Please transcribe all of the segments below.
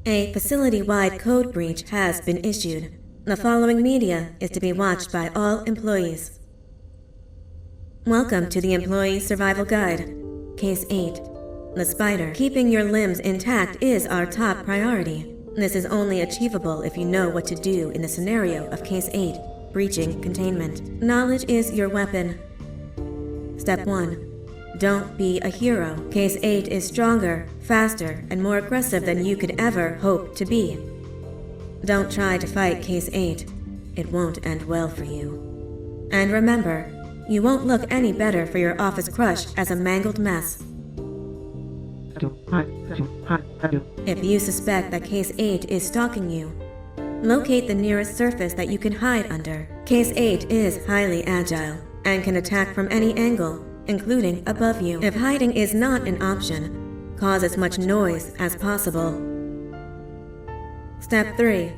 A facility-wide code breach has been issued. The following media is to be watched by all employees. Welcome to the Employee Survival Guide, Case 8. The spider. Keeping your limbs intact is our top priority. This is only achievable if you know what to do in the scenario of Case 8, breaching containment. Knowledge is your weapon. Step 1. Don't be a hero. Case 8 is stronger, faster, and more aggressive than you could ever hope to be. Don't try to fight Case 8. It won't end well for you. And remember, you won't look any better for your office crush as a mangled mess. If you suspect that Case 8 is stalking you, locate the nearest surface that you can hide under. Case 8 is highly agile and can attack from any angle, including above you. If hiding is not an option, cause as much noise as possible. Step 3.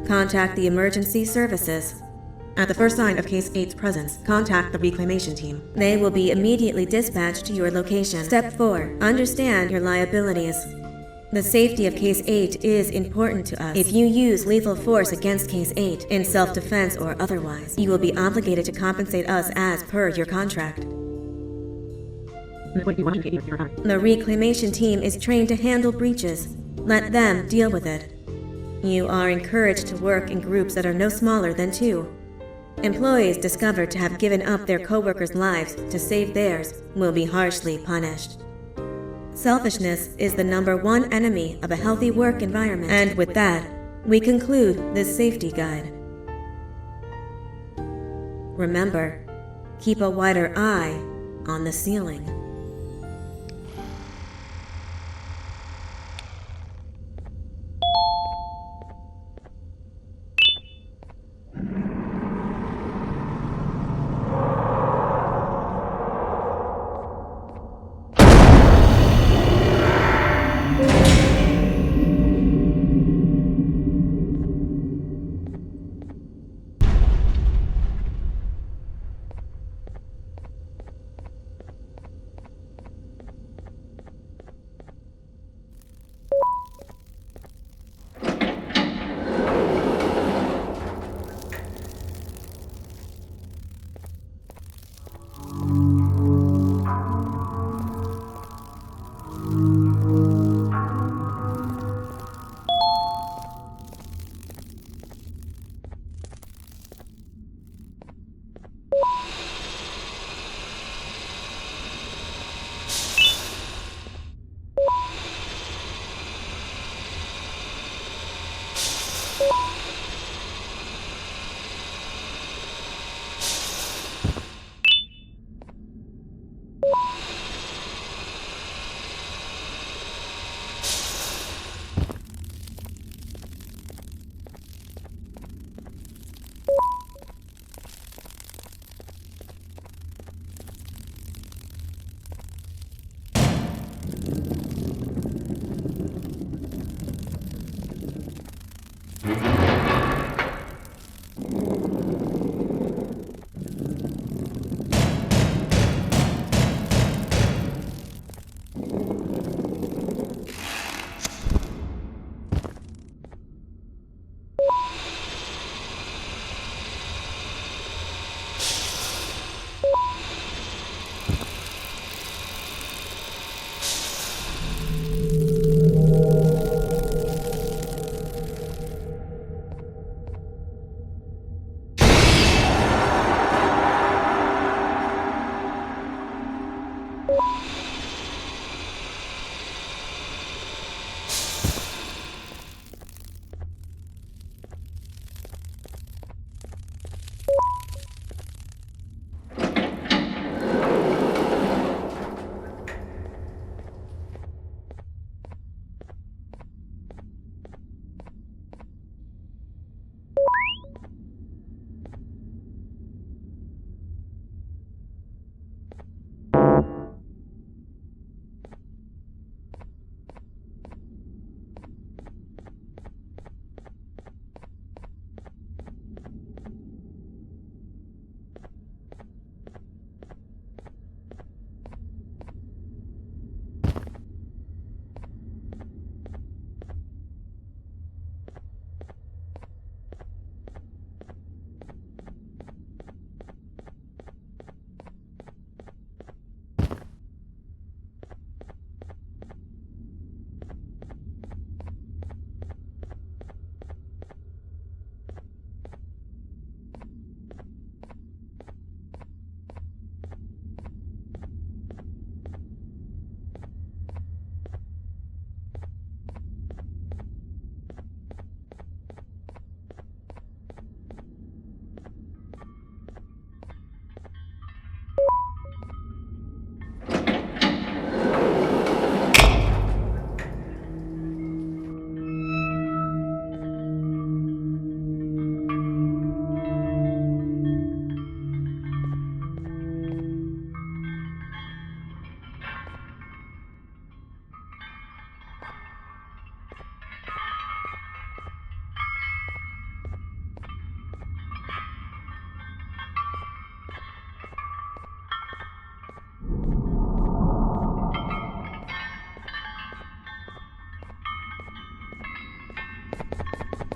Contact the emergency services. At the first sign of Case 8's presence, contact the reclamation team. They will be immediately dispatched to your location. Step 4. Understand your liabilities. The safety of Case 8 is important to us. If you use lethal force against Case 8, in self-defense or otherwise, you will be obligated to compensate us as per your contract. The reclamation team is trained to handle breaches. Let them deal with it. You are encouraged to work in groups that are no smaller than 2. Employees discovered to have given up their co-workers' lives to save theirs will be harshly punished. Selfishness is the #1 enemy of a healthy work environment. And with that, we conclude this safety guide. Remember, keep a wider eye on the ceiling.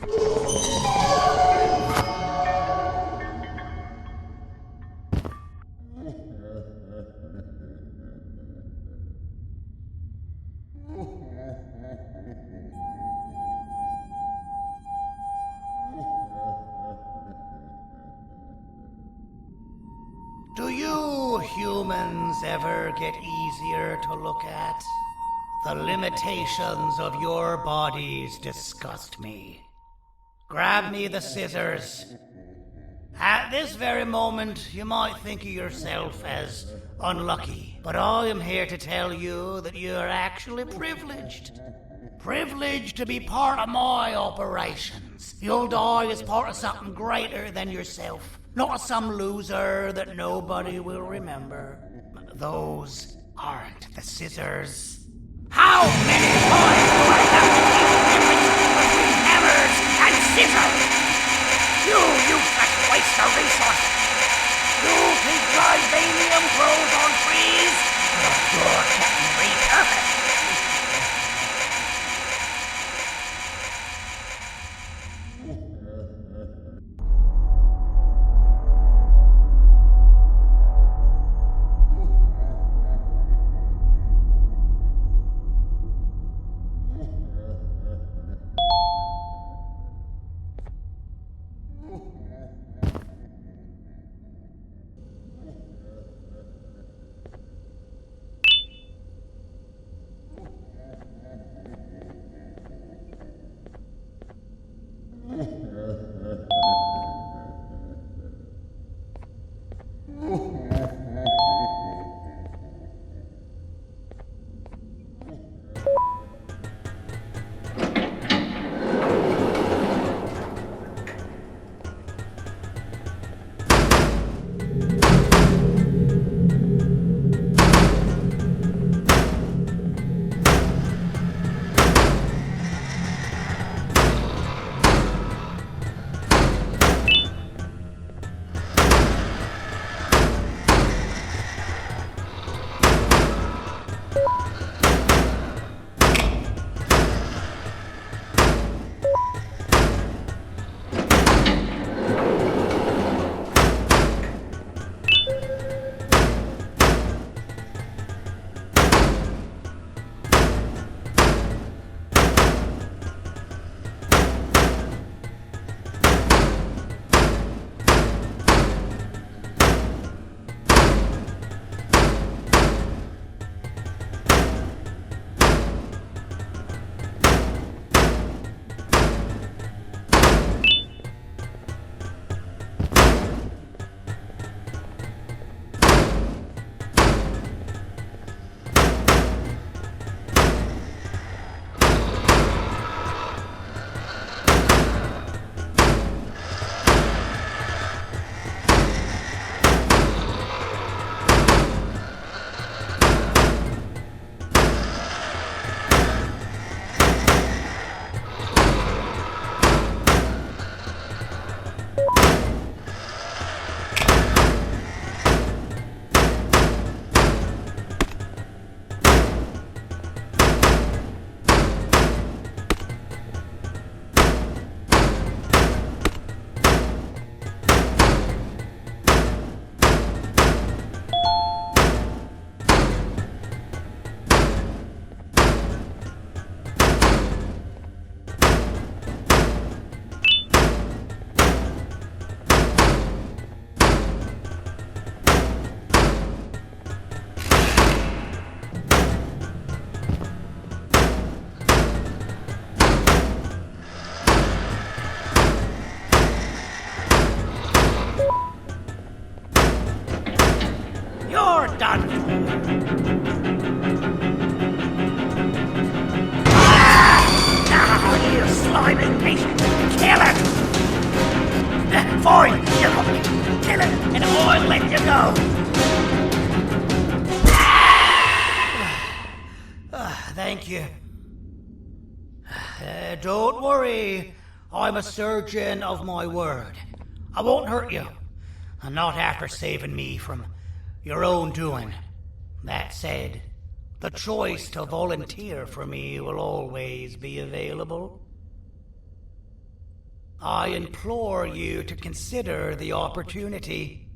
Do you humans ever get easier to look at? The limitations of your bodies disgust me. Grab me the scissors. At this very moment, you might think of yourself as unlucky, but I am here to tell you that you are actually privileged. Privileged to be part of my operations. You'll die as part of something greater than yourself, not as some loser that nobody will remember. Those aren't the scissors. How many times do I have to keep the difference between hammers and scissors? You useless waste of resources! You think Vivanium grows on trees? You're getting repurposed! Fine, you got me. Kill him, and I'll let you go. Thank you. Don't worry. I'm a surgeon of my word. I won't hurt you. And not after saving me from your own doing. That said, the choice to volunteer for me will always be available. I implore you to consider the opportunity.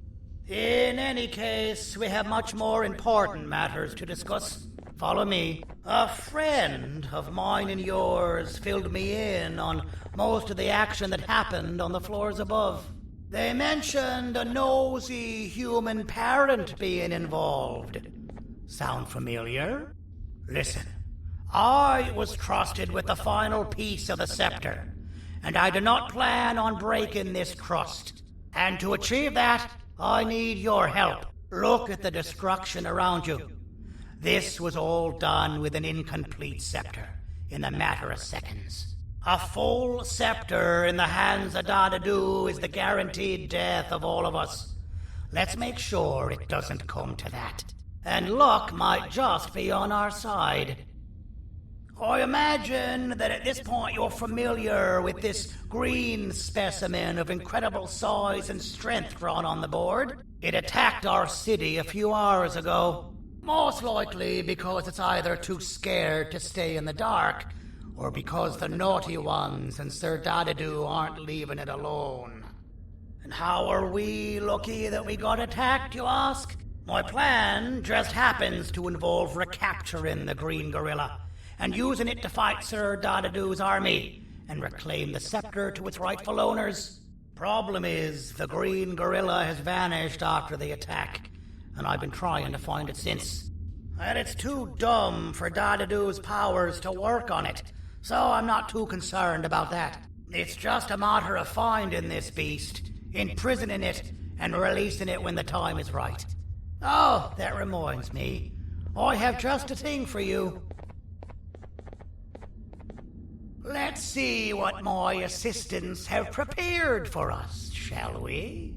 In any case, we have much more important matters to discuss. Follow me. A friend of mine and yours filled me in on most of the action that happened on the floors above. They mentioned a nosy human parent being involved. Sound familiar? Listen, I was trusted with the final piece of the scepter, and I do not plan on breaking this trust. And to achieve that, I need your help. Look at the destruction around you. This was all done with an incomplete scepter in a matter of seconds. A full scepter in the hands of Dadadu is the guaranteed death of all of us. Let's make sure it doesn't come to that. And luck might just be on our side. I imagine that at this point you're familiar with this green specimen of incredible size and strength drawn on the board. It attacked our city a few hours ago. Most likely because it's either too scared to stay in the dark, or because the naughty ones and Sir Dadadu aren't leaving it alone. And how are we lucky that we got attacked, you ask? My plan just happens to involve recapturing the green gorilla and using it to fight Sir Dadadu's army and reclaim the scepter to its rightful owners. Problem is, the green gorilla has vanished after the attack, and I've been trying to find it since. And it's too dumb for Dadadu's powers to work on it, so I'm not too concerned about that. It's just a matter of finding this beast, imprisoning it, and releasing it when the time is right. Oh, that reminds me. I have just a thing for you. Let's see what my assistants have prepared for us, shall we?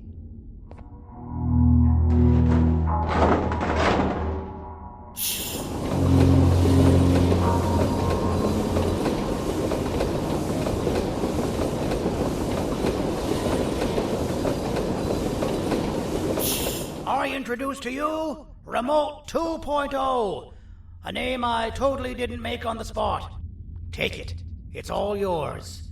I introduce to you Remote 2.0, a name I totally didn't make on the spot. Take it. It's all yours.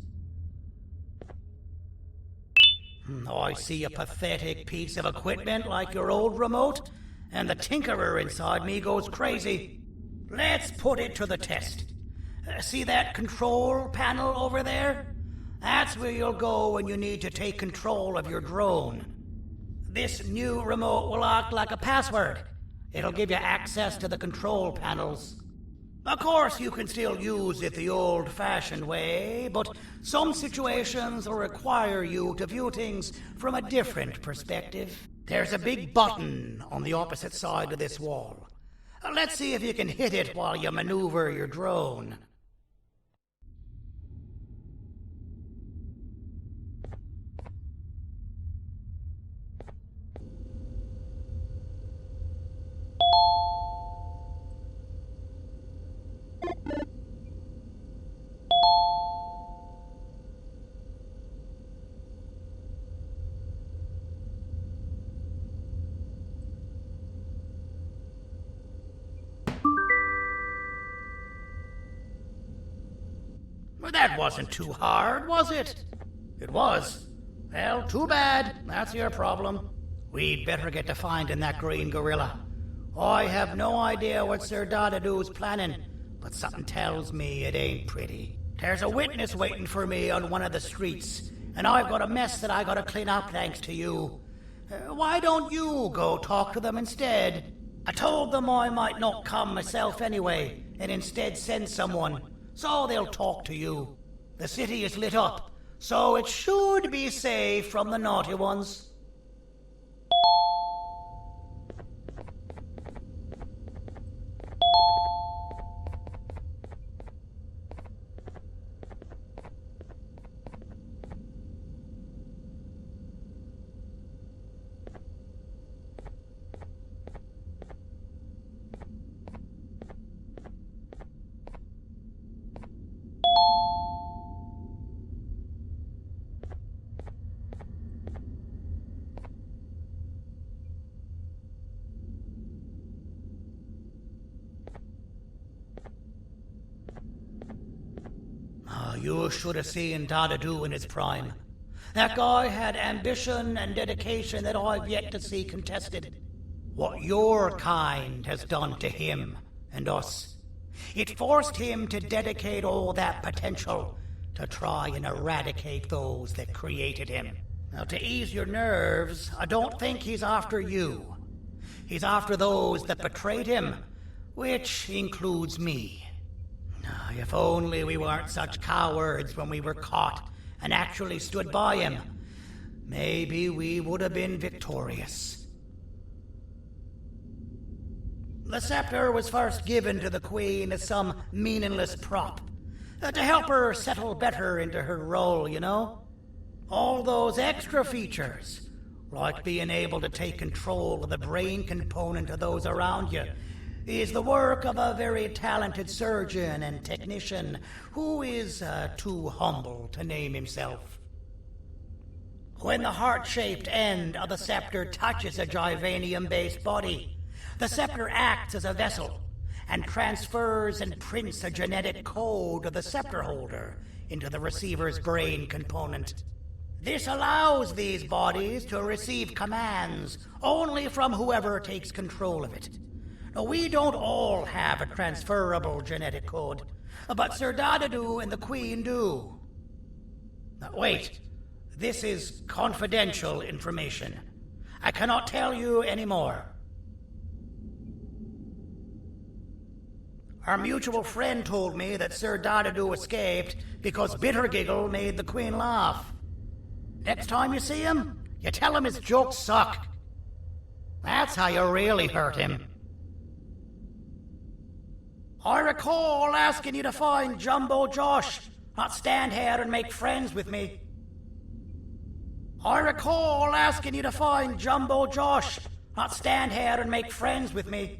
I see a pathetic piece of equipment like your old remote, and the tinkerer inside me goes crazy. Let's put it to the test. See that control panel over there? That's where you'll go when you need to take control of your drone. This new remote will act like a password. It'll give you access to the control panels. Of course, you can still use it the old-fashioned way, but some situations will require you to view things from a different perspective. There's a big button on the opposite side of this wall. Let's see if you can hit it while you maneuver your drone. Well, that wasn't too hard, was it? It was. Well, too bad. That's your problem. We'd better get to finding that green gorilla. I have no idea what Sir Dadadu's planning, but something tells me it ain't pretty. There's a witness waiting for me on one of the streets, and I've got a mess that I gotta clean up thanks to you. Why don't you go talk to them instead? I told them I might not come myself anyway, and instead send someone, so they'll talk to you. The city is lit up, so it should be safe from the naughty ones. You should have seen Dadadu in his prime. That guy had ambition and dedication that I've yet to see contested. What your kind has done to him and us. It forced him to dedicate all that potential to try and eradicate those that created him. Now, to ease your nerves, I don't think he's after you. He's after those that betrayed him, which includes me. If only we weren't such cowards when we were caught and actually stood by him, maybe we would have been victorious. The scepter was first given to the Queen as some meaningless prop, to help her settle better into her role, you know? All those extra features, like being able to take control of the brain component of those around you, is the work of a very talented surgeon and technician who is too humble to name himself. When the heart-shaped end of the scepter touches a Givanium-based body, the scepter acts as a vessel and transfers and prints a genetic code of the scepter holder into the receiver's brain component. This allows these bodies to receive commands only from whoever takes control of it. Now, we don't all have a transferable genetic code, but Sir Dadadu and the Queen do. Now, wait, this is confidential information. I cannot tell you any more. Our mutual friend told me that Sir Dadadu escaped because Bittergiggle made the Queen laugh. Next time you see him, you tell him his jokes suck. That's how you really hurt him. I recall asking you to find Jumbo Josh, not stand here and make friends with me. I recall asking you to find Jumbo Josh, not stand here and make friends with me.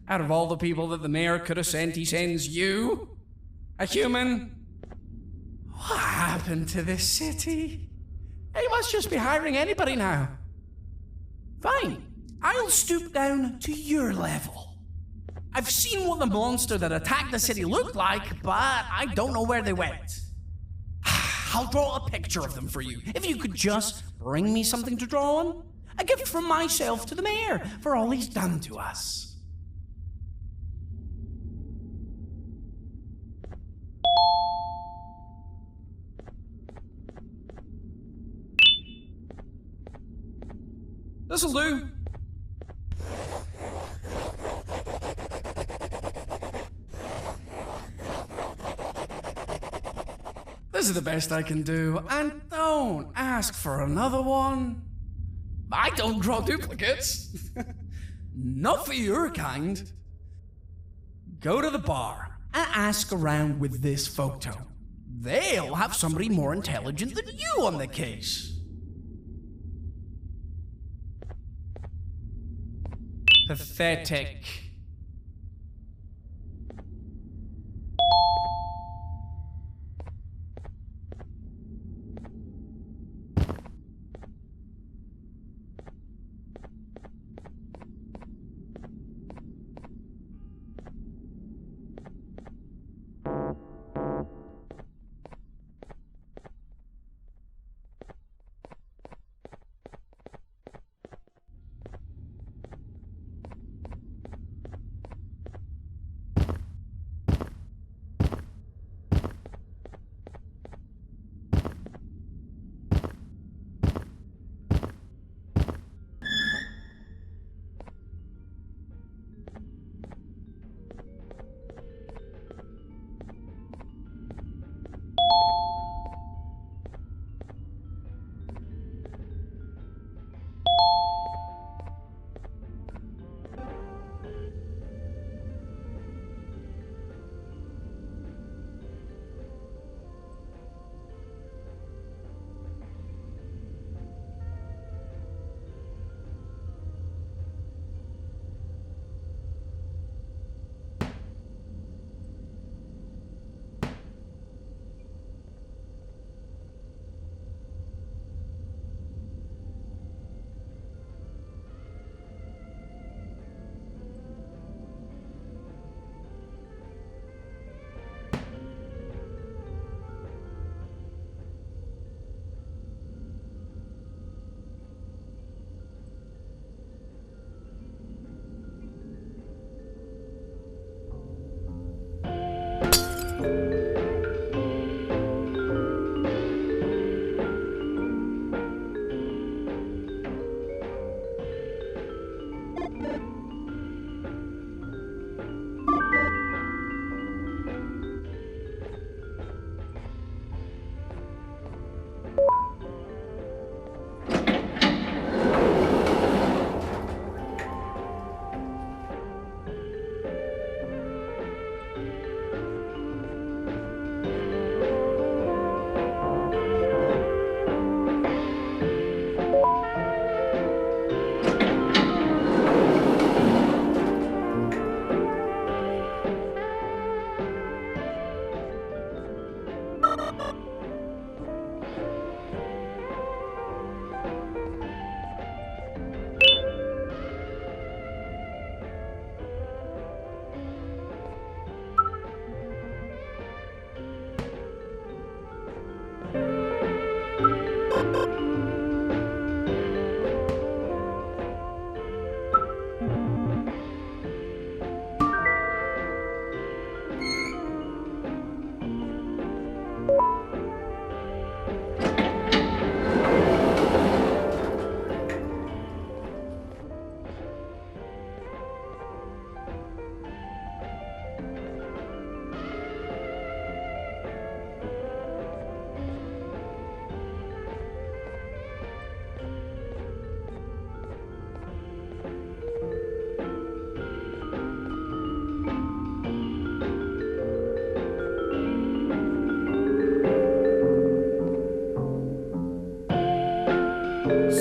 Out of all the people that the mayor could have sent, he sends you? A human? What happened to this city? He must just be hiring anybody now. Fine, I'll stoop down to your level. I've seen what the monster that attacked the city looked like, but I don't know where they went. I'll draw a picture of them for you, if you could just bring me something to draw on. A gift from myself to the mayor for all he's done to us. This'll do. This is the best I can do, and don't ask for another one. I don't draw duplicates. Not for your kind. Go to the bar and ask around with this photo. They'll have somebody more intelligent than you on the case. Pathetic.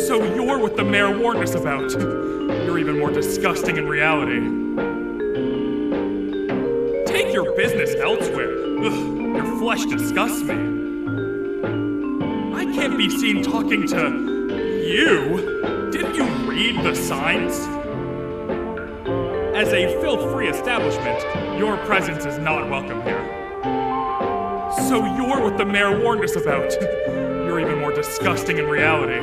So you're what the mayor warned us about. You're even more disgusting in reality. business elsewhere. Ugh, your flesh disgusts me. I can't be seen talking to you. Didn't you read the signs? As a filth-free establishment, your presence is not welcome here. So you're what the mayor warned us about. You're even more disgusting in reality.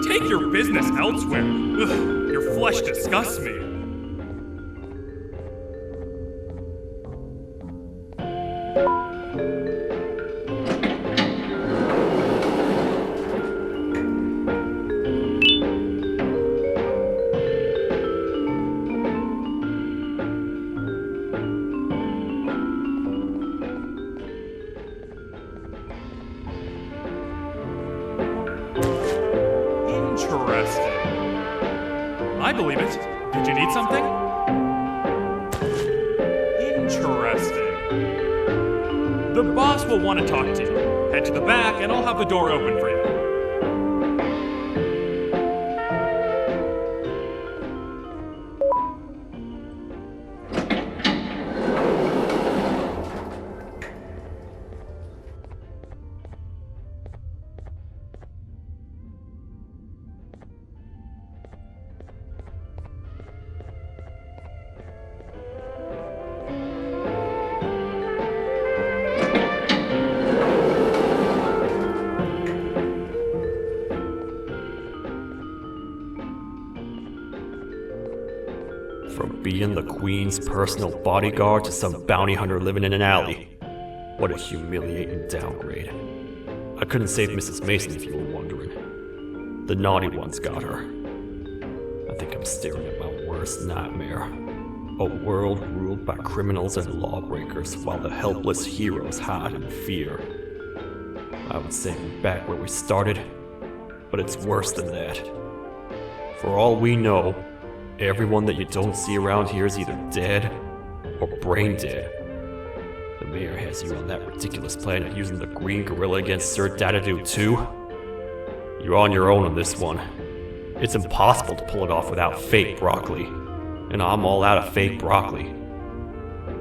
Take your business elsewhere. Ugh, your flesh disgusts me. Interesting. I believe it. Did you need something? Interesting. The boss will want to talk to you. Head to the back and I'll have the door open for you. From being the Queen's personal bodyguard to some bounty hunter living in an alley. What a humiliating downgrade. I couldn't save Mrs. Mason if you were wondering. The naughty ones got her. I think I'm staring at my worst nightmare. A world ruled by criminals and lawbreakers while the helpless heroes hide in fear. I would say we're back where we started, but it's worse than that. For all we know, everyone that you don't see around here is either dead or brain dead. The mayor has you on that ridiculous plan of using the green gorilla against Sir Dadadoo too. You're on your own on this one. It's impossible to pull it off without fake broccoli, and I'm all out of fake broccoli.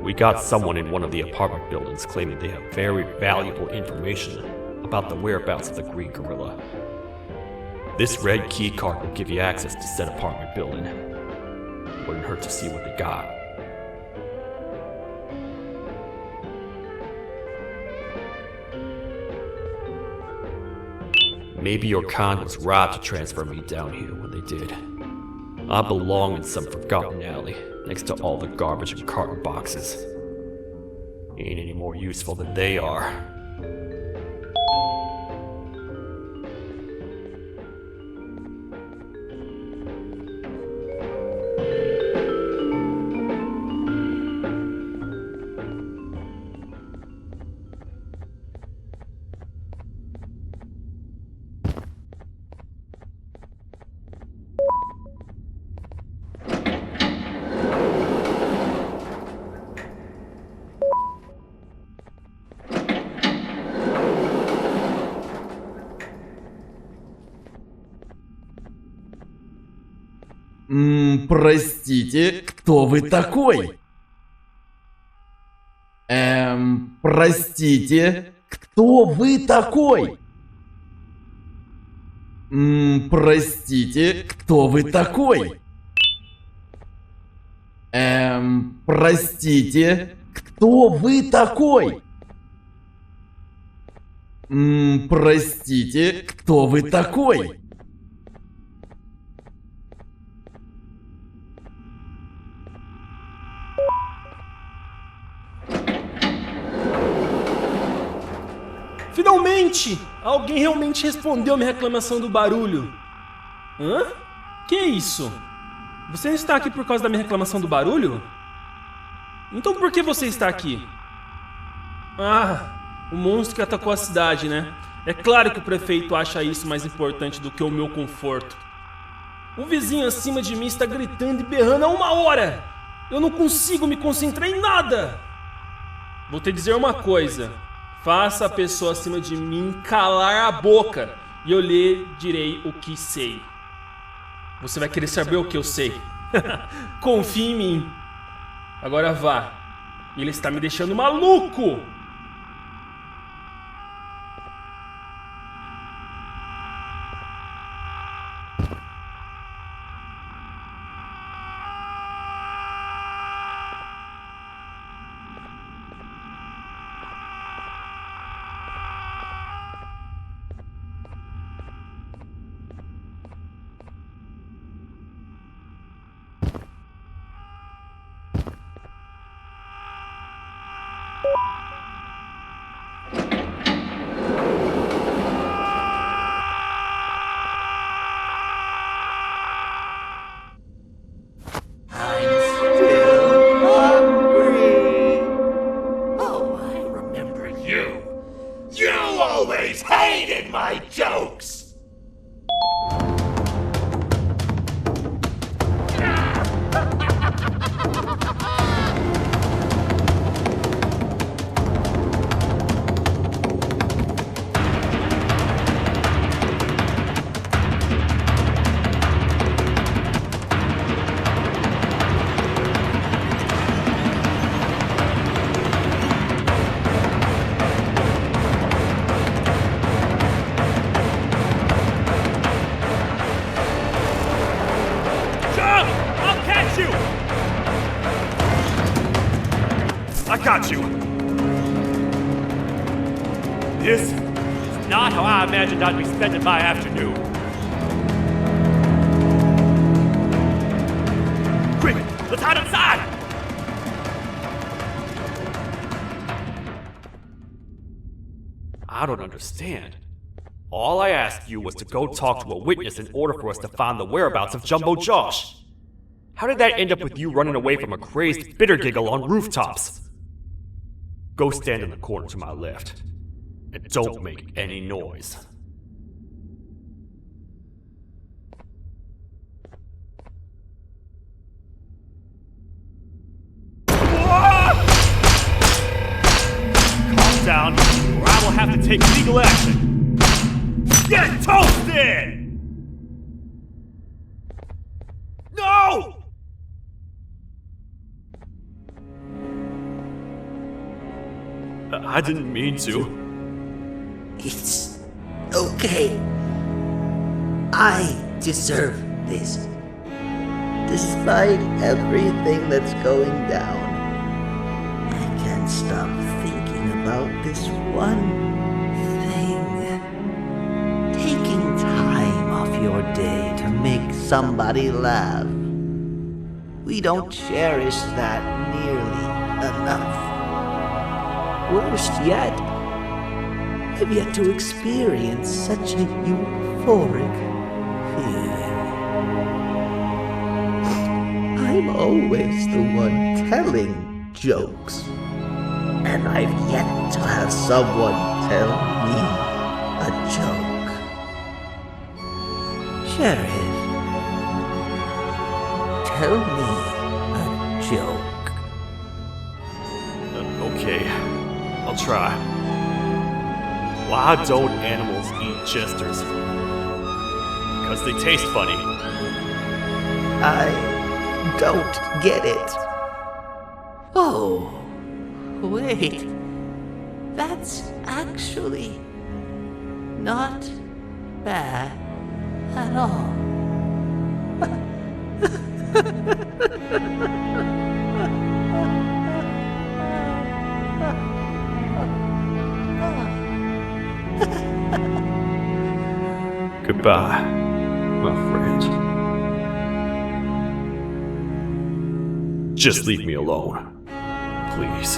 We got someone in one of the apartment buildings claiming they have very valuable information about the whereabouts of the green gorilla. This red key card will give you access to said apartment building. Wouldn't hurt to see what they got. Maybe your kind was right to transfer me down here when they did. I belong in some forgotten alley, next to all the garbage and carton boxes. Ain't any more useful than they are. Простите, кто вы такой? Простите, кто вы такой? Простите, кто вы такой? Простите, кто вы такой? Простите, кто вы такой? Finalmente! Alguém realmente respondeu minha reclamação do barulho. Hã? Que é isso? Você está aqui por causa da minha reclamação do barulho? Então por que você está aqui? Ah, o monstro que atacou a cidade, né? É claro que o prefeito acha isso mais importante do que o meu conforto. O vizinho acima de mim está gritando e berrando há 1 hora. Eu não consigo me concentrar em nada. Vou te dizer uma coisa. Faça a pessoa acima de mim calar a boca e eu lhe direi o que sei. Você vai querer saber o que eu sei. Confie em mim. Agora vá. Ele está me deixando maluco. I got you! This is not how I imagined I'd be spending my afternoon. Quick, let's hide inside! I don't understand. All I asked you was to go talk to a witness in order for us to find the whereabouts of Jumbo Josh. How did that end up with you running away from a crazed bitter giggle on rooftops? Go stand in the corner to my left. And don't make any noise. Calm down, or I will have to take legal action. Get toasted! No! I didn't mean to. It's okay. I deserve this. Despite everything that's going down, I can't stop thinking about this one thing. Taking time off your day to make somebody laugh. We don't cherish that nearly enough. Worst yet, I've yet to experience such a euphoric feeling. I'm always the one telling jokes, and I've yet to have someone tell me a joke. Sheriff, tell me a joke. Okay, I'll try. Why don't animals eat jesters? Because they taste funny. I don't get it. Oh, wait. That's actually not bad at all. Goodbye, my friend. Just leave me alone, please.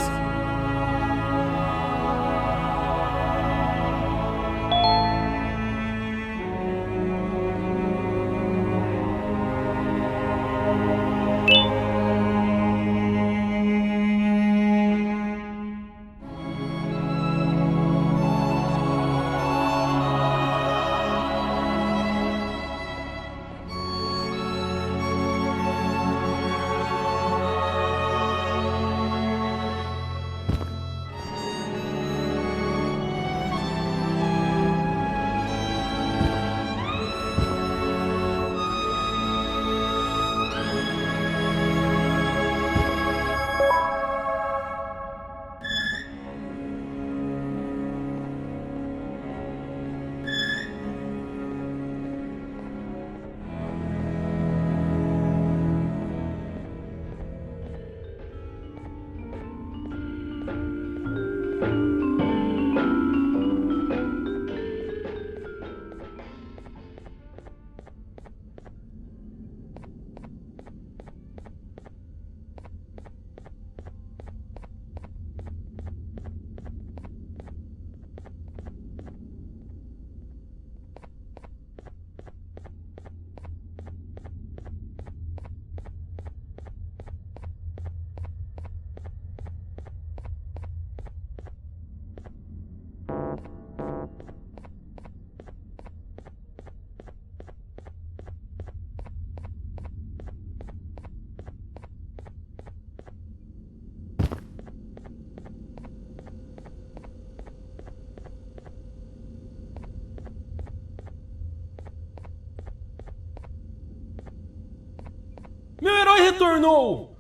Meu herói retornou!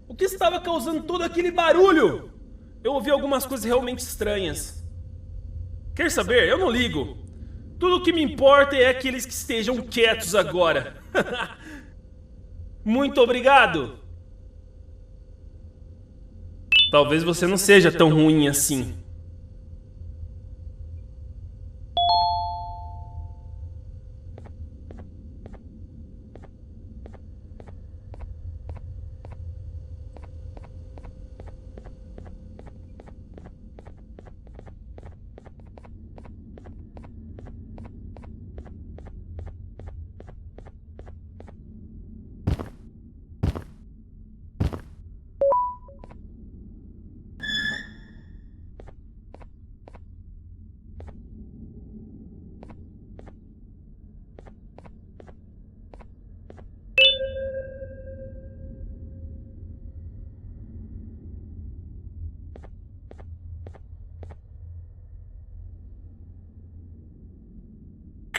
O que estava causando todo aquele barulho? Eu ouvi algumas coisas realmente estranhas. Quer saber? Eu não ligo. Tudo o que me importa é aqueles que estejam quietos agora. Muito obrigado! Talvez você não seja tão ruim assim.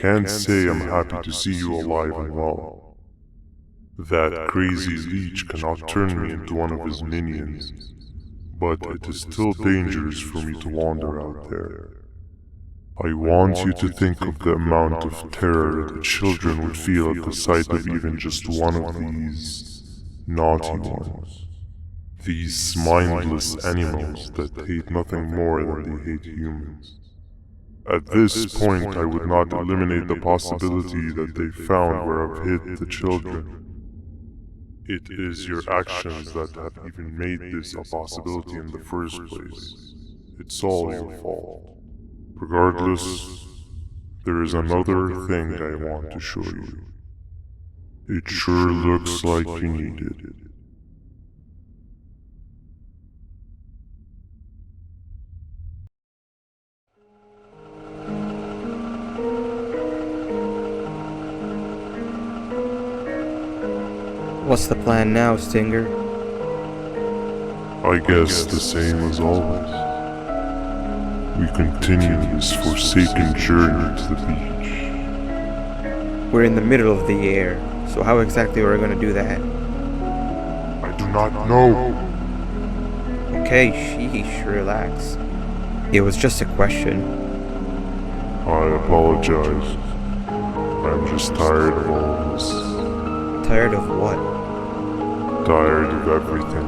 Can't say I'm happy to see you alive and well. That crazy leech cannot turn me into one of his minions, but it is still dangerous for me to wander out there. I want you to think of the amount of terror the children would feel at the sight of even just one of these naughty ones. These mindless animals that hate nothing more than they hate humans. At this point, I would not eliminate the possibility that they found where I've hid the children. It is your actions that have even made this a possibility in the first place. It's all your fault. Regardless, there is another thing I want to show you. It sure looks like you need it. What's the plan now, Stinger? I guess the same as always. We continue this forsaken journey to the beach. We're in the middle of the air, so how exactly are we gonna do that? I do not know. Okay, sheesh, relax. It was just a question. I apologize. I'm just tired of all this. Tired of what? Tired of everything.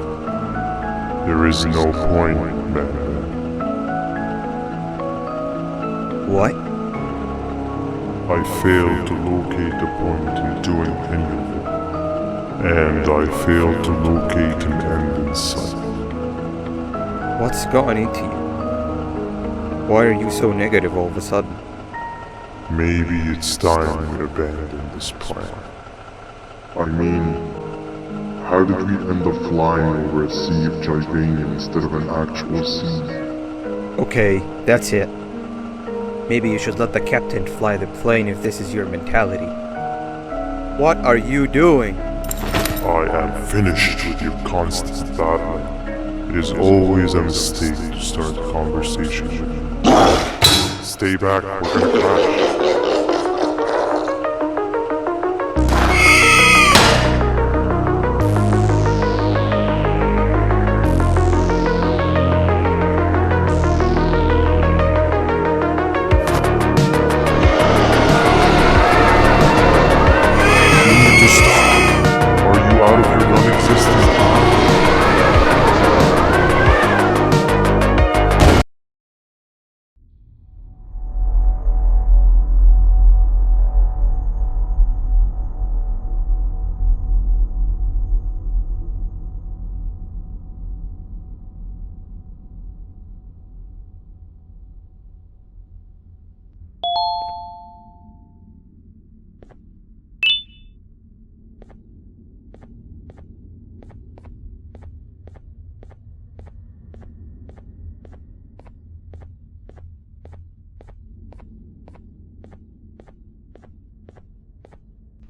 There is no point, Banban. What? I failed to locate a point in doing any of it. And I failed to locate an end in sight. What's gone into you? Why are you so negative all of a sudden? Maybe it's time we abandon this plan. I mean, how did we end up flying over a sea of Jivania instead of an actual sea? Okay, that's it. Maybe you should let the captain fly the plane if this is your mentality. What are you doing? I am finished with your constant battling. It is always a mistake to start a conversation with you. Stay back, we're gonna crash.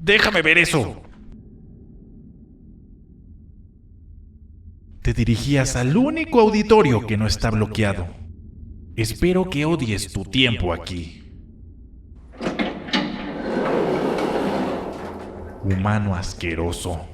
Déjame ver eso. Te dirigías al único auditorio que no está bloqueado. Espero que odies tu tiempo aquí. Humano asqueroso.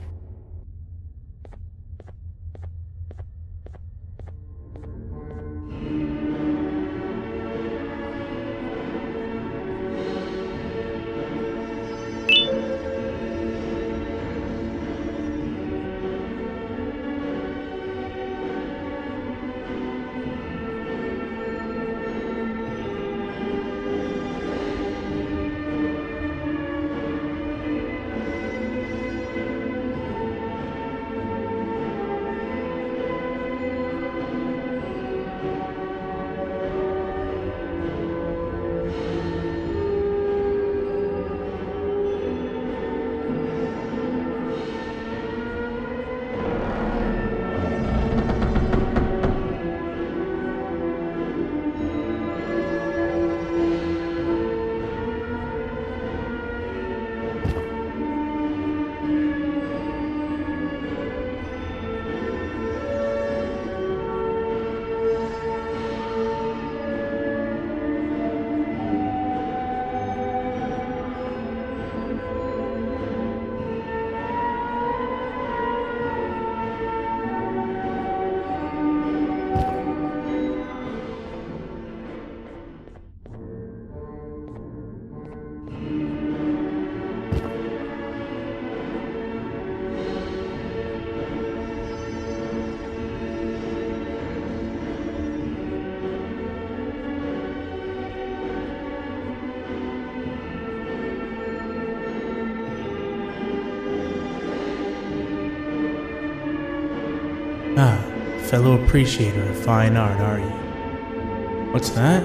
fellow appreciator of fine art, are you? What's that?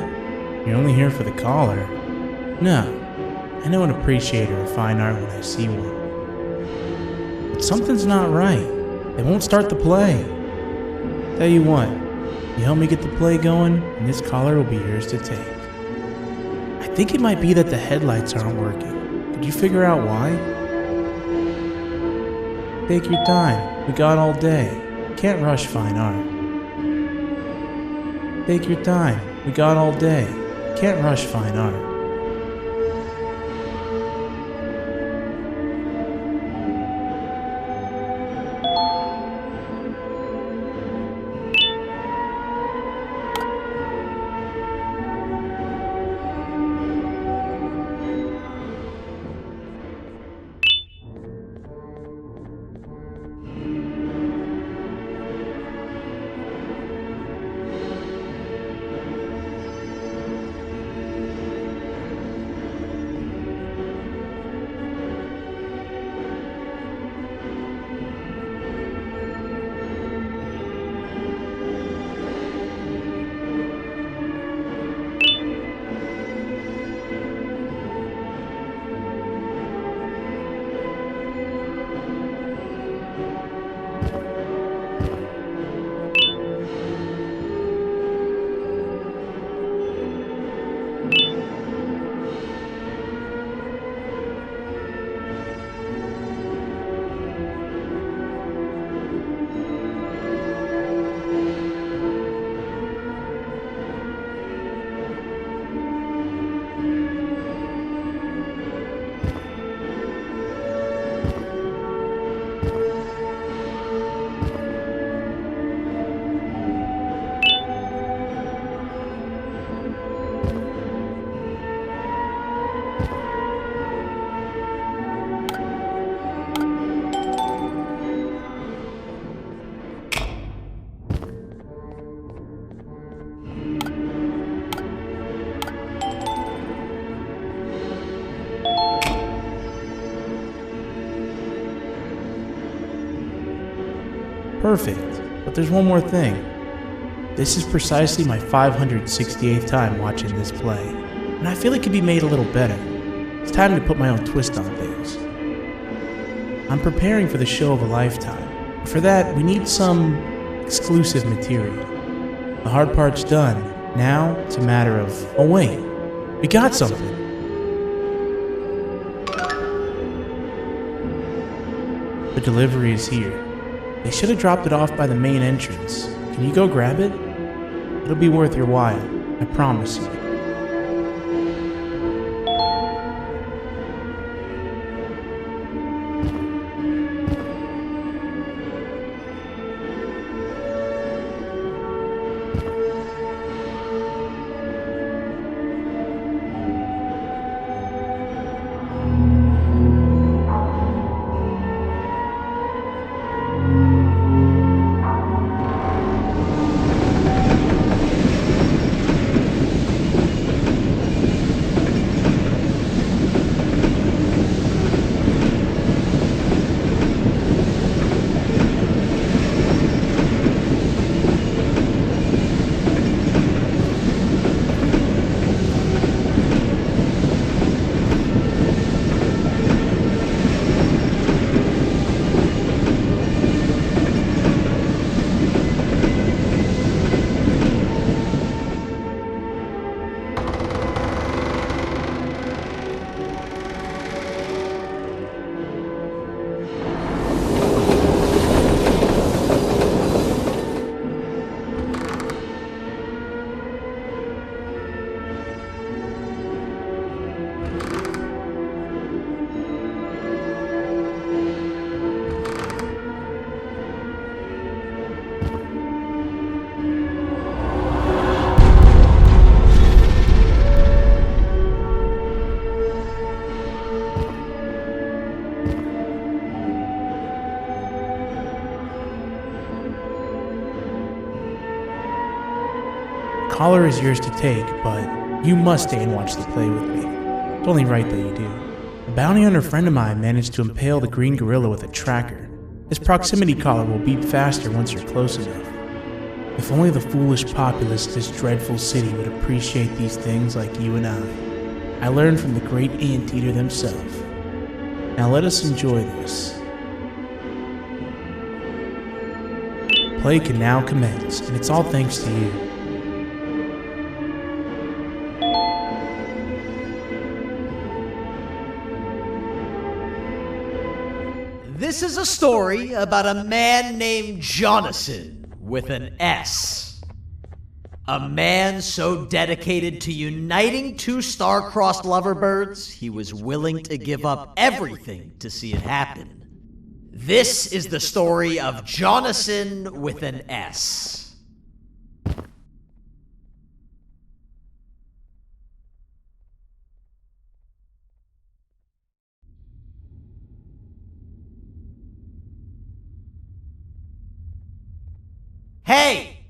You're only here for the collar? No, I know an appreciator of fine art when I see one. But something's not right. They won't start the play. Tell you what, you help me get the play going, and this collar will be yours to take. I think it might be that the headlights aren't working. Could you figure out why? Take your time. We got all day. Can't rush fine art. Take your time. We got all day. Can't rush fine art. Perfect, but there's one more thing. This is precisely my 568th time watching this play, and I feel it could be made a little better. It's time to put my own twist on things. I'm preparing for the show of a lifetime. For that, we need some exclusive material. The hard part's done. Now, it's a matter of, oh wait, we got something. The delivery is here. They should have dropped it off by the main entrance. Can you go grab it? It'll be worth your while, I promise you. Collar is yours to take, but you must stay and watch the play with me. It's only right that you do. A bounty hunter friend of mine managed to impale the green gorilla with a tracker. This proximity collar will beep faster once you're close enough. If only the foolish populace of this dreadful city would appreciate these things like you and I learned from the great anteater themselves. Now let us enjoy this. Play can now commence, and it's all thanks to you. This is a story about a man named Jonathan with an S. A man so dedicated to uniting two star-crossed loverbirds, he was willing to give up everything to see it happen. This is the story of Jonathan with an S. Hey!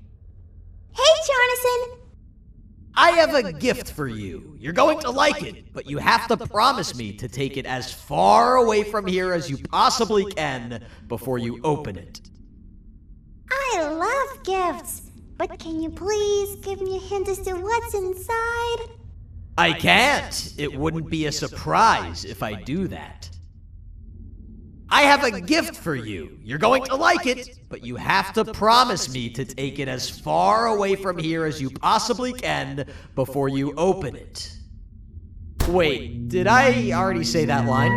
Hey, Jonathan! I have a gift for you. You're going to like it, but you have to promise me to take it as far away from here as you possibly can before you open it. I love gifts, but can you please give me a hint as to what's inside? I can't. It wouldn't be a surprise if I do that. I have a gift for you. You're going to like it, but you have to promise me to take it as far away from here as you possibly can before you open it. Wait, did I already say that line?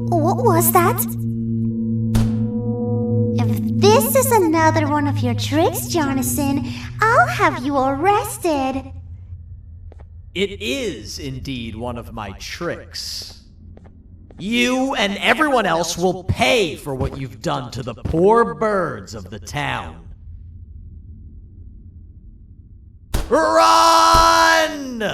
What was that? If this is another one of your tricks, Jonathan, I'll have you arrested. It is indeed one of my tricks. You and everyone else will pay for what you've done to the poor birds of the town. Run!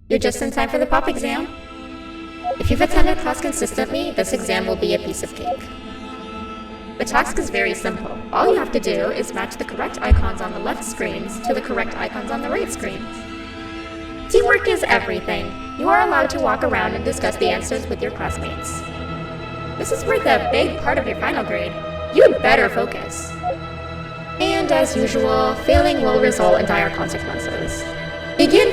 You're just in time for the pop exam. If you've attended class consistently, this exam will be a piece of cake. The task is very simple. All you have to do is match the correct icons on the left screens to the correct icons on the right screens. Teamwork is everything. You are allowed to walk around and discuss the answers with your classmates. This is worth a big part of your final grade. You had better focus. And as usual, failing will result in dire consequences. Begin!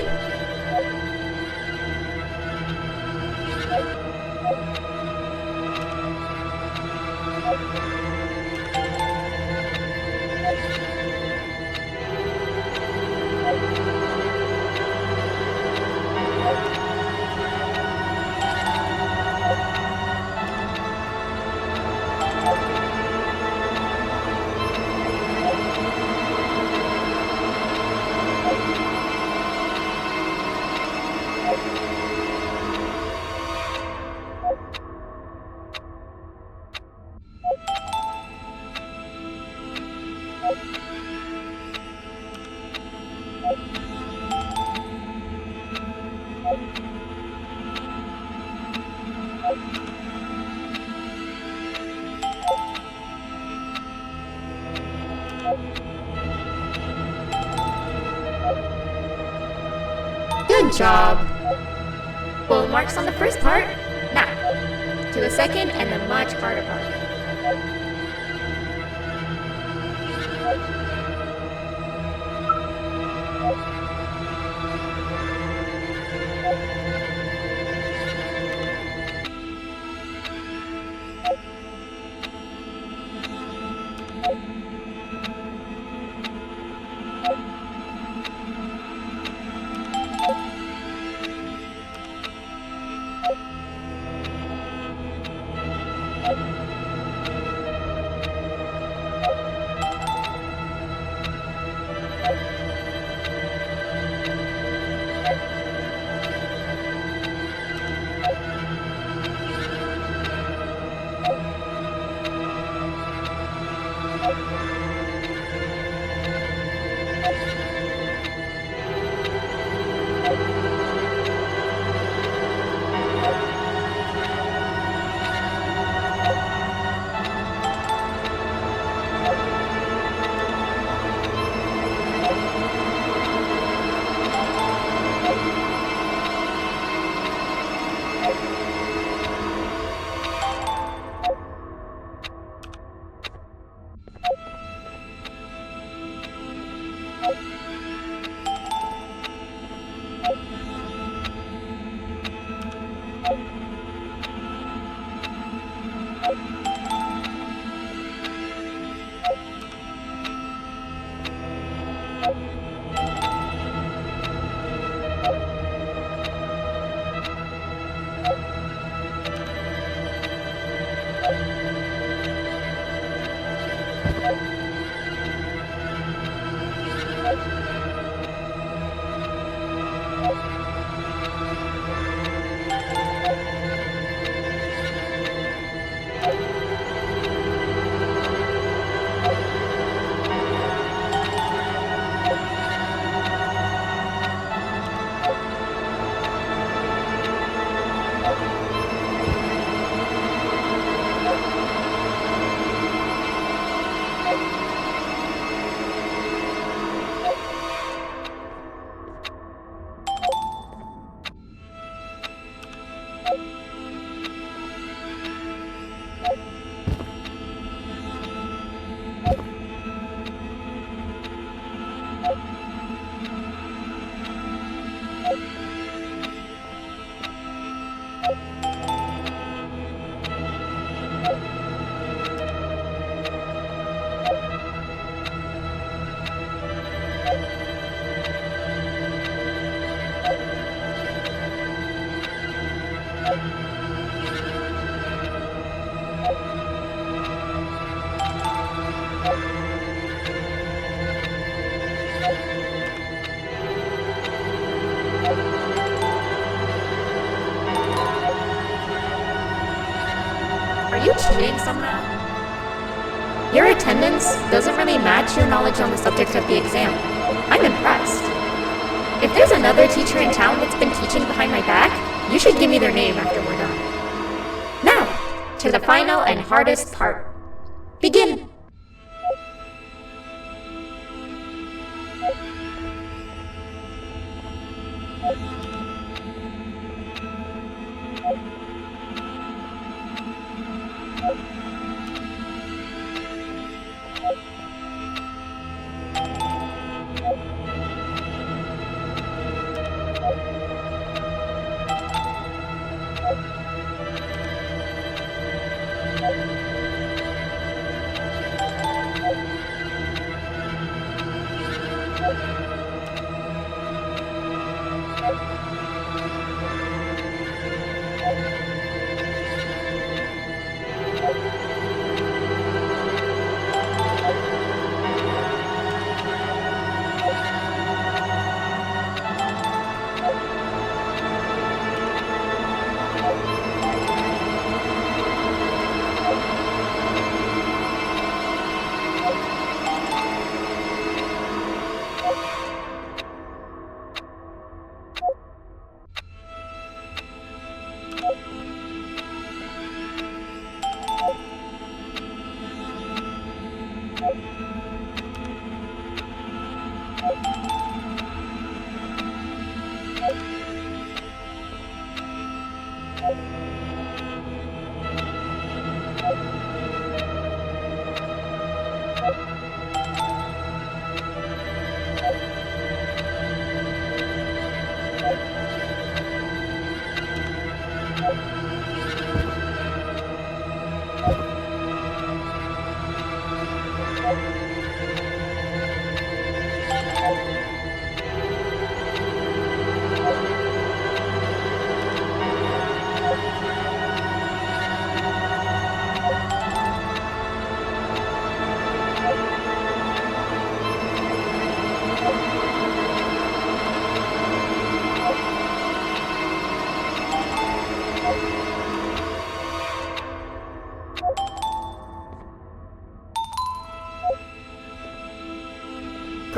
Good job! Full marks on the first part. Now, to the second and the much harder part. Are you cheating somehow? Your attendance doesn't really match your knowledge on the subject of the exam. I'm impressed. If there's another teacher in town that's been teaching behind my back, you should give me their name after we're done. Now, to the final and hardest part. Begin!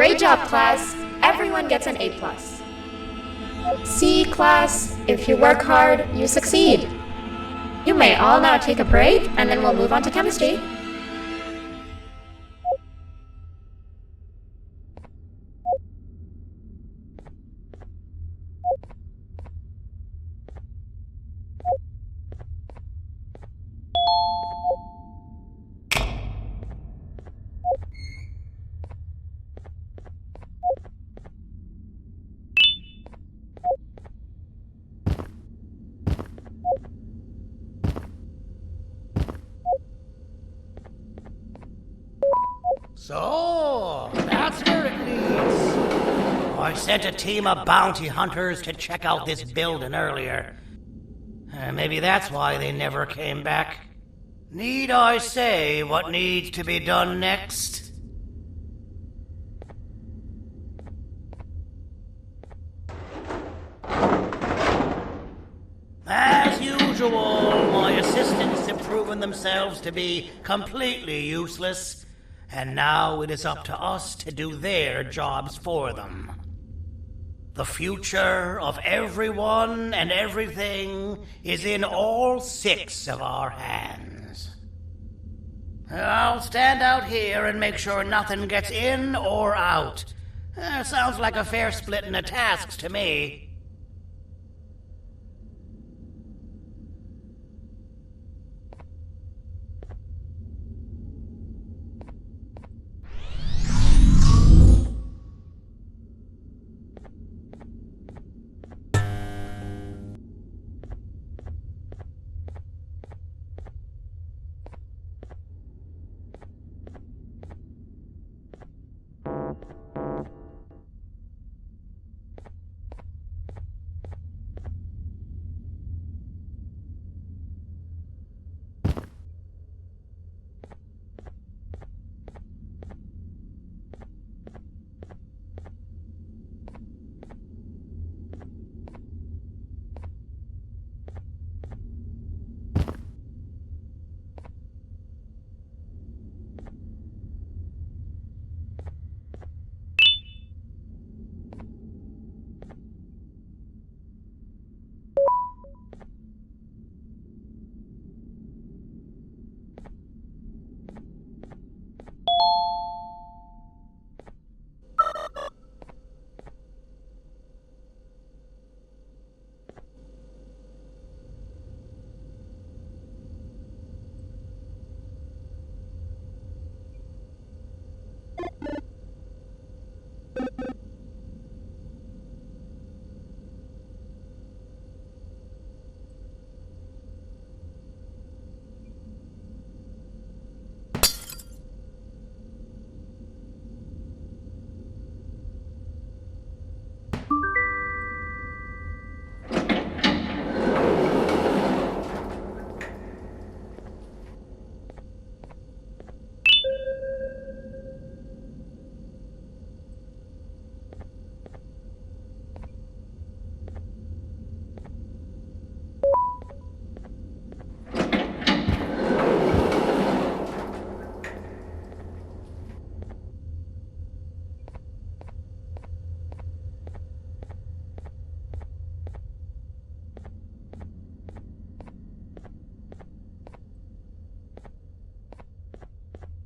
Great job, class. Everyone gets an A+. See, class, if you work hard, you succeed. You may all now take a break, and then we'll move on to chemistry. So, that's where it leads. I sent a team of bounty hunters to check out this building earlier. Maybe that's why they never came back. Need I say what needs to be done next? As usual, my assistants have proven themselves to be completely useless, and now it is up to us to do their jobs for them. The future of everyone and everything is in all 6 of our hands. I'll stand out here and make sure nothing gets in or out. Sounds like a fair splitting of tasks to me.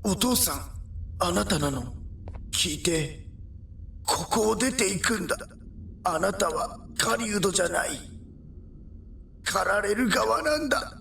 お父さん、あなたなの？聞いて、ここを出ていくんだ。あなたは狩人じゃない。狩られる側なんだ。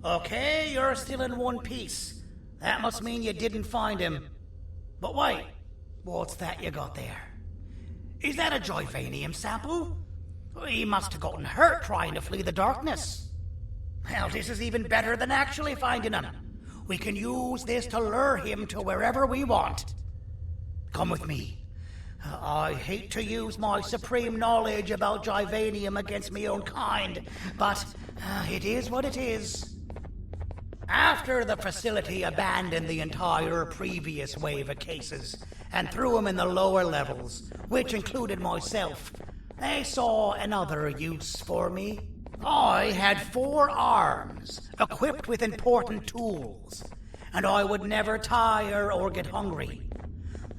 Okay, you're still in one piece. That must mean you didn't find him. But wait, what's that you got there? Is that a Joyvanium sample? He must have gotten hurt trying to flee the darkness. Well, this is even better than actually finding him. We can use this to lure him to wherever we want. Come with me. I hate to use my supreme knowledge about Joyvanium against my own kind, but it is what it is. After the facility abandoned the entire previous wave of cases and threw them in the lower levels, which included myself, they saw another use for me. I had 4 arms, equipped with important tools, and I would never tire or get hungry.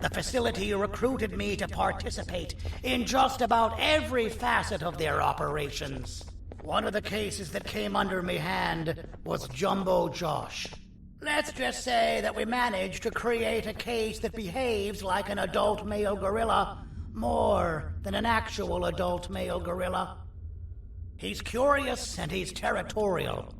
The facility recruited me to participate in just about every facet of their operations. One of the cases that came under me hand was Jumbo Josh. Let's just say that we managed to create a case that behaves like an adult male gorilla, more than an actual adult male gorilla. He's curious and he's territorial.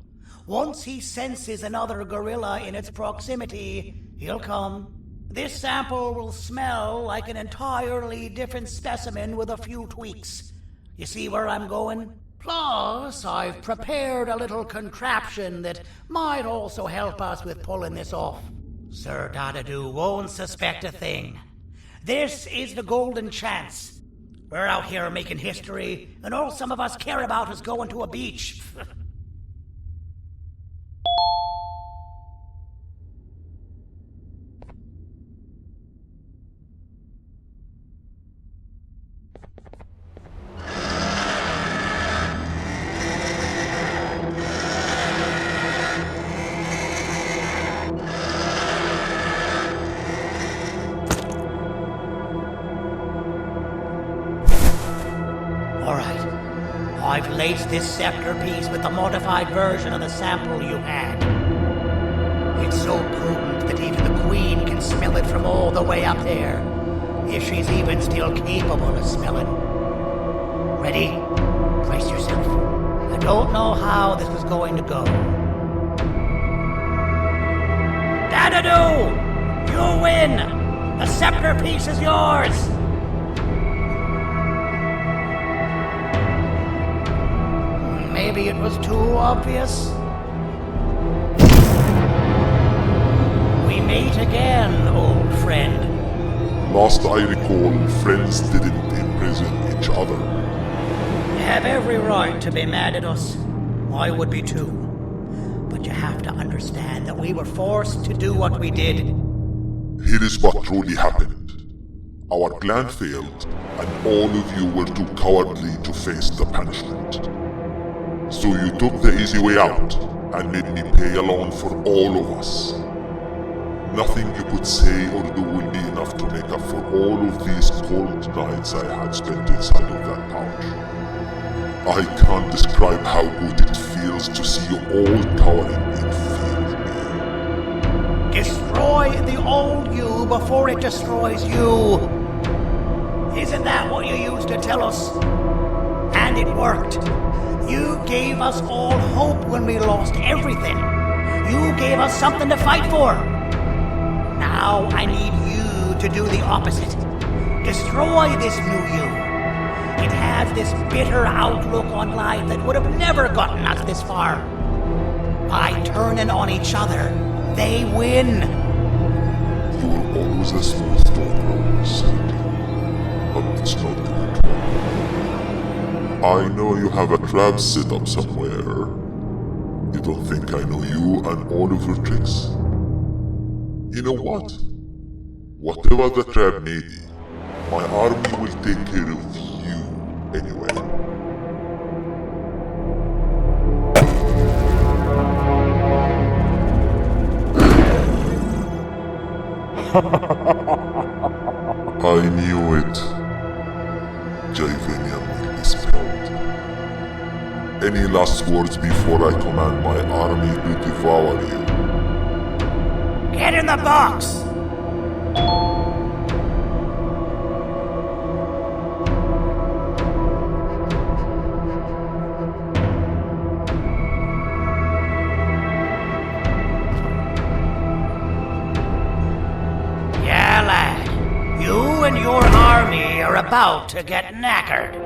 Once he senses another gorilla in its proximity, he'll come. This sample will smell like an entirely different specimen with a few tweaks. You see where I'm going? Plus, I've prepared a little contraption that might also help us with pulling this off. Sir Dadadoo won't suspect a thing. This is the golden chance. We're out here making history, and all some of us care about is going to a beach. I've laced this scepter piece with the modified version of the sample you had. It's so potent that even the Queen can smell it from all the way up there, if she's even still capable of smelling. Ready? Brace yourself. I don't know how this is going to go. to do! You win! The scepter piece is yours! Maybe it was too obvious? We meet again, old friend. Last I recall, friends didn't imprison each other. You have every right to be mad at us. I would be too. But you have to understand that we were forced to do what we did. Here is what truly happened. Our plan failed, and all of you were too cowardly to face the punishment. So you took the easy way out, and made me pay alone for all of us. Nothing you could say or do will be enough to make up for all of these cold nights I had spent inside of that pouch. I can't describe how good it feels to see you all cowering in fear of me. Destroy the old you before it destroys you. Isn't that what you used to tell us? And it worked. You gave us all hope when we lost everything. You gave us something to fight for. Now I need you to do the opposite. Destroy this new you. It has this bitter outlook on life that would have never gotten us this far. By turning on each other, they win. You were always a smooth talker, Sandy. But it's not good. I know you have a trap set up somewhere. You don't think I know you and all of your tricks? You know what? Whatever the trap may be, my army will take care of you anyway. I knew it. Javanium will be spelled. Any last words before I command my army to devour you? Get in the box! Yeah, lad. You and your army are about to get knackered.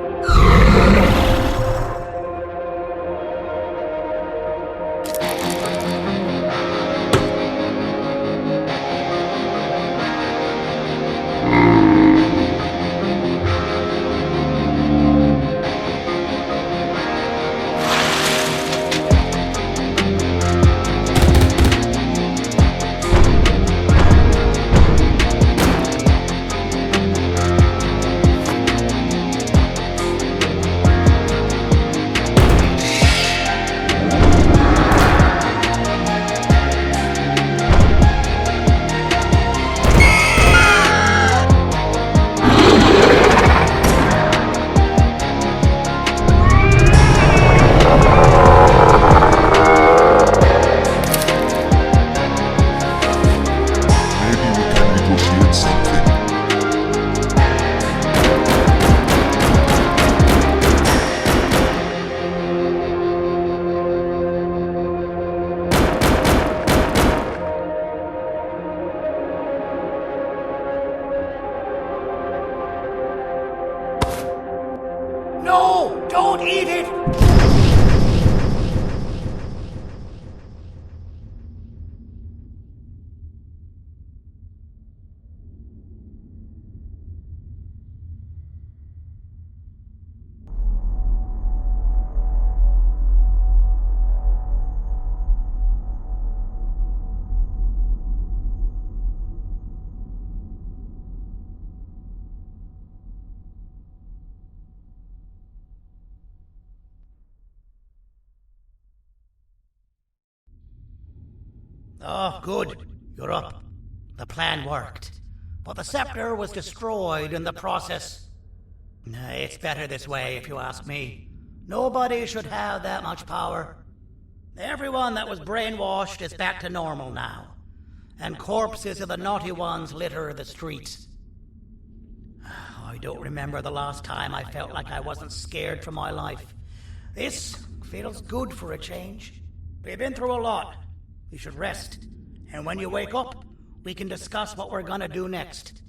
No! Don't eat it! Oh, good. You're up. The plan worked. But the scepter was destroyed in the process. It's better this way, if you ask me. Nobody should have that much power. Everyone that was brainwashed is back to normal now. And corpses of the naughty ones litter the streets. I don't remember the last time I felt like I wasn't scared for my life. This feels good for a change. We've been through a lot. We should rest And when you wake up, we can discuss what we're gonna do next.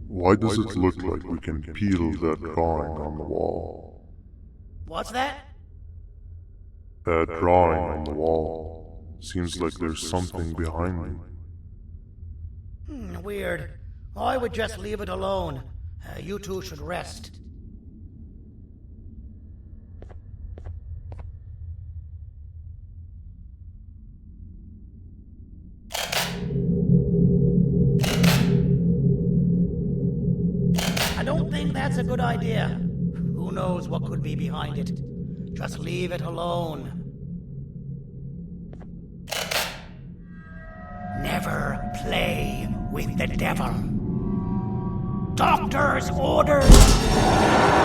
Why does it look like we can peel that drawing on the wall? What's that? That drawing on the wall. Seems like there's something behind it. Weird. I would just leave it alone. You two should rest. I don't think that's a good idea. Who knows what could be behind it? Just leave it alone. Never play with the devil. Doctor's orders!